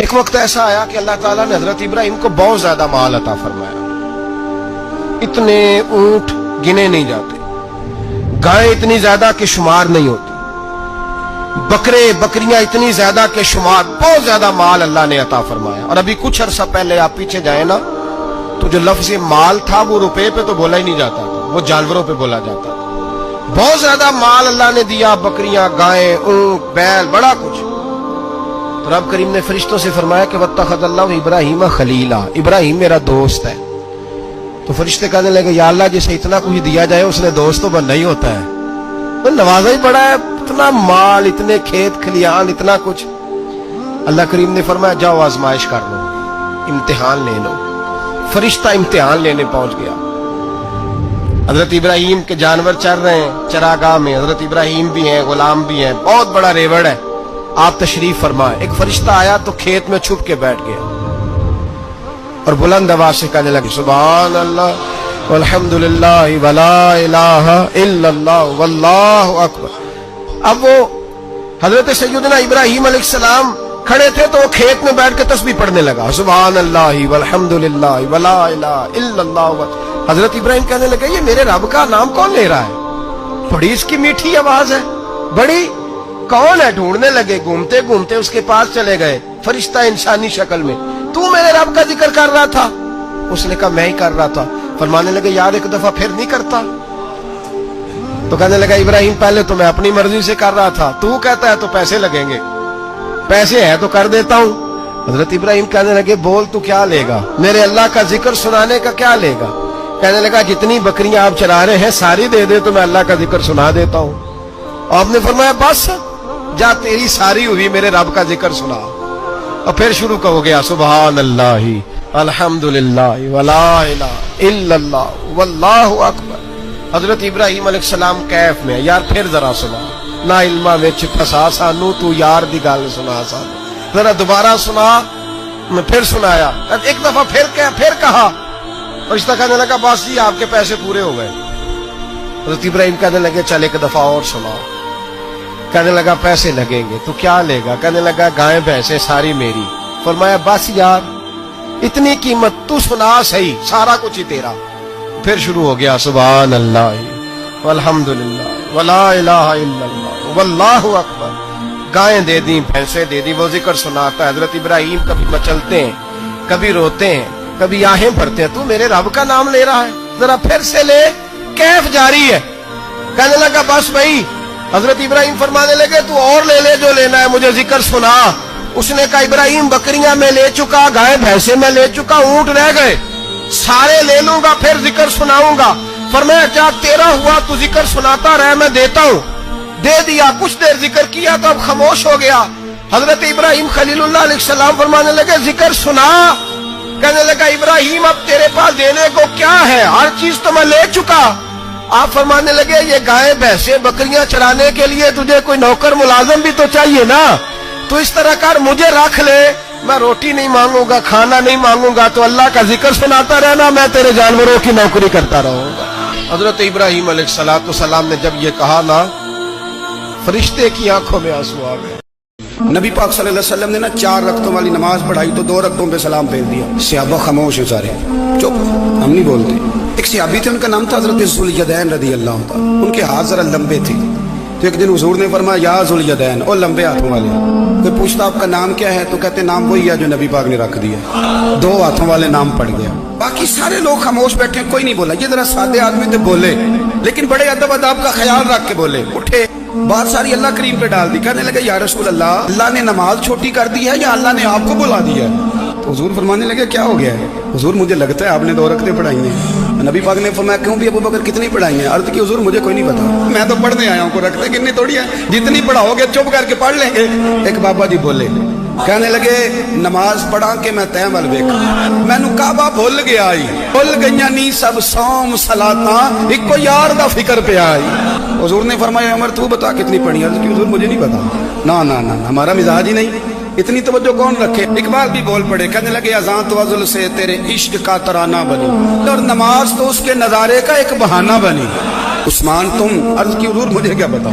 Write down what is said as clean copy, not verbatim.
ایک وقت ایسا آیا کہ اللہ تعالیٰ نے حضرت ابراہیم کو بہت زیادہ مال عطا فرمایا. اتنے اونٹ گنے نہیں جاتے، گائیں اتنی زیادہ کہ شمار نہیں ہوتی، بکرے بکریاں اتنی زیادہ کہ شمار، بہت زیادہ مال اللہ نے عطا فرمایا. اور ابھی کچھ عرصہ پہلے آپ پیچھے جائیں نا تو جو لفظ مال تھا وہ روپے پہ تو بولا ہی نہیں جاتا تھا، وہ جانوروں پہ بولا جاتا تھا. بہت زیادہ مال اللہ نے دیا، بکریاں، گائیں، اونٹ، بیل، بڑا کچھ. تو رب کریم نے فرشتوں سے فرمایا کہ واتخذ اللہ ابراہیم خلیلا، ابراہیم میرا دوست ہے. تو فرشتے کہنے لگے یا اللہ جسے اتنا کچھ دیا جائے اس نے دوست تو بننا ہی ہوتا ہے، تو نوازا ہی پڑا ہے، اتنا مال، اتنے کھیت کھلیان، اتنا کچھ. اللہ کریم نے فرمایا جاؤ آزمائش کر لو، امتحان لے لو. فرشتہ امتحان لینے پہنچ گیا. حضرت ابراہیم کے جانور چر رہے ہیں چراگاہ میں، حضرت ابراہیم بھی ہیں، غلام بھی ہیں، بہت بڑا ریوڑ ہے. آپ تشریف فرمائے. ایک فرشتہ آیا تو کھیت میں چھپ کے بیٹھ گیا اور بلند آواز سے کہنے لگے سبحان اللہ والحمدللہ ولا الہ الا اللہ واللہ اکبر. اب وہ حضرت سیدنا ابراہیم علیہ السلام کھڑے تھے تو وہ کھیت میں بیٹھ کے تسبیح پڑھنے لگا سبحان اللہ والحمدللہ ولا الہ الا اللہ. حضرت ابراہیم کہنے لگے یہ میرے رب کا نام کون لے رہا ہے؟ بڑی اس کی میٹھی آواز ہے، بڑی، کون ہے؟ ڈھونڈنے لگے، گھومتے گھومتے اس کے پاس چلے گئے. فرشتہ انسانی شکل میں، تو میرے رب کا ذکر کر رہا تھا؟ اس نے کہا میں ہی کر رہا تھا. فرمانے لگے یار ایک دفعہ پھر نہیں کرتا؟ تو کہنے لگا ابراہیم پہلے تو میں اپنی مرضی سے کر رہا تھا، تو کہتا ہے تو پیسے لگیں گے، پیسے ہے تو کر دیتا ہوں. حضرت ابراہیم کہنے لگے بول تو کیا لے گا؟ میرے اللہ کا ذکر سنانے کا کیا لے گا؟ کہنے لگا جتنی بکریاں آپ چلا رہے ہیں ساری دے دے تو میں اللہ کا ذکر سنا دیتا ہوں. آپ نے فرمایا بس جا تیری ساری ہوئی، میرے رب کا ذکر سنا. اور پھر شروع ہو گیا سبحان اللہ الحمدللہ ولا الہ الا اللہ واللہ اکبر. حضرت ابراہیم علیہ السلام کیف میں یار پھر ذرا سنا، نا علما وچ پھسا سانو، تو یار دی گل سنا سانو، ذرا دوبارہ سنا. میں پھر سنایا، ایک دفعہ پھر کہا. فرشتہ کہنے لگا بس جی آپ کے پیسے پورے ہو گئے. حضرت ابراہیم کہنے لگے چل ایک دفعہ اور سنا. کہنے لگا پیسے لگیں گے. تو کیا لے گا؟ کہنے لگا گائیں بھینسیں ساری میری. فرمایا بس یار اتنی قیمت، تو سنا صحیح، سارا کچھ ہی تیرا. پھر شروع ہو گیا سبحان اللہ والحمدللہ ولا الہ الا اللہ واللہ اکبر. گائیں دے دی، بھینسیں دے دی، وہ ذکر سناتا ہے. حضرت ابراہیم کبھی مچلتے ہیں، کبھی روتے ہیں، کبھی آہیں بھرتے ہیں. تو میرے رب کا نام لے رہا ہے، ذرا پھر سے لے. کیف جاری ہے. کہنے لگا بس بھائی. حضرت ابراہیم فرمانے لگے تو اور لے لے جو لینا ہے، مجھے ذکر سنا. اس نے کہا ابراہیم بکریاں میں لے چکا، گائے بھینسیں میں لے چکا، اونٹ رہ گئے، سارے لے لوں گا پھر ذکر سناؤں گا. فرمایا جا تیرا ہوا تو ذکر سناتا رہ، میں دیتا ہوں. دے دیا. کچھ دیر ذکر کیا تو اب خاموش ہو گیا. حضرت ابراہیم خلیل اللہ علیہ السلام فرمانے لگے ذکر سنا. کہنے لگا ابراہیم اب تیرے پاس دینے کو کیا ہے؟ ہر چیز تو میں لے چکا. آپ فرمانے لگے یہ گائے بھینسیں بکریاں چرانے کے لیے تجھے کوئی نوکر ملازم بھی تو چاہیے نا. تو اس طرح کر مجھے رکھ لے، میں روٹی نہیں مانگوں گا، کھانا نہیں مانگوں گا، تو اللہ کا ذکر سناتا رہنا، میں تیرے جانوروں کی نوکری کرتا رہوں گا. حضرت ابراہیم علیہ السلام نے جب یہ کہا نا، فرشتے کی آنکھوں میں آنسو آ گئے. نبی پاک صلی اللہ علیہ وسلم نے 4 رکعتوں والی نماز پڑھائی تو 2 رکعتوں پہ سلام بھیج دیا. صحابہ خاموش ہیں سارے، چپ، ہم نہیں بولتے. ایک صحابی تھے، ان کا نام تھا حضرت ذوالیدین رضی اللہ تعالیٰ. ان کے ہاتھ ذرا لمبے تھے. تو ایک دن حضور نے فرمایا یا ذوالیدین، اور لمبے ہاتھوں والے. کوئی پوچھتا آپ کا نام کیا ہے تو کہتے نام وہی ہے جو نبی پاک نے رکھ دیا. 2 ہاتھوں والے نام پڑ گیا. باقی سارے لوگ خاموش بیٹھے، کوئی نہیں بولا. یہ ذرا سادے آدمی تھے، بولے لیکن بڑے ادب اداب کا خیال رکھ کے بولے. اٹھے، بات ساری اللہ کریم پہ ڈال دی. کہنے لگے یا رسول اللہ نے نماز چھوٹی کر دی ہے یا اللہ نے آپ کو بلا دیا ہے؟ تو حضور فرمانے لگے کیا ہو گیا ہے؟ حضور مجھے لگتا ہے آپ نے 2 رکعتیں پڑھائی ہیں. نبی پاک نے فرمایا کیوں بھی ابو بکر کتنی پڑھائی ہیں؟ عرض کی حضور مجھے کوئی نہیں پتا، میں تو پڑھنے آیا ہوں، کو رکھتے کتنی تھوڑی ہے، جتنی پڑھاؤ گے چپ کر کے پڑھ لیں گے. ایک بابا جی بولے، کہنے لگے نماز پڑھا کے میں تیم الویکا، مینو کعبہ بھول گیا آئی، بھول گئیاں نی سب سوم صلاتاں، ایک کو یار دا فکر پہ آئی. حضور نے فرمایا عمر تو بتا کتنی پڑھی؟ عرض کی حضور مجھے نہیں پتا. نا ہمارا مزاج ہی نہیں، اتنی توجہ کون رکھے. اقبال بھی بول پڑے، کہنے لگے اذان تو ازل سے تیرے عشق کا ترانہ بنی، اور نماز تو اس کے نظارے کا ایک بہانہ بنی. عثمان تم؟ عرض کی حضور مجھے کیا بتاؤ.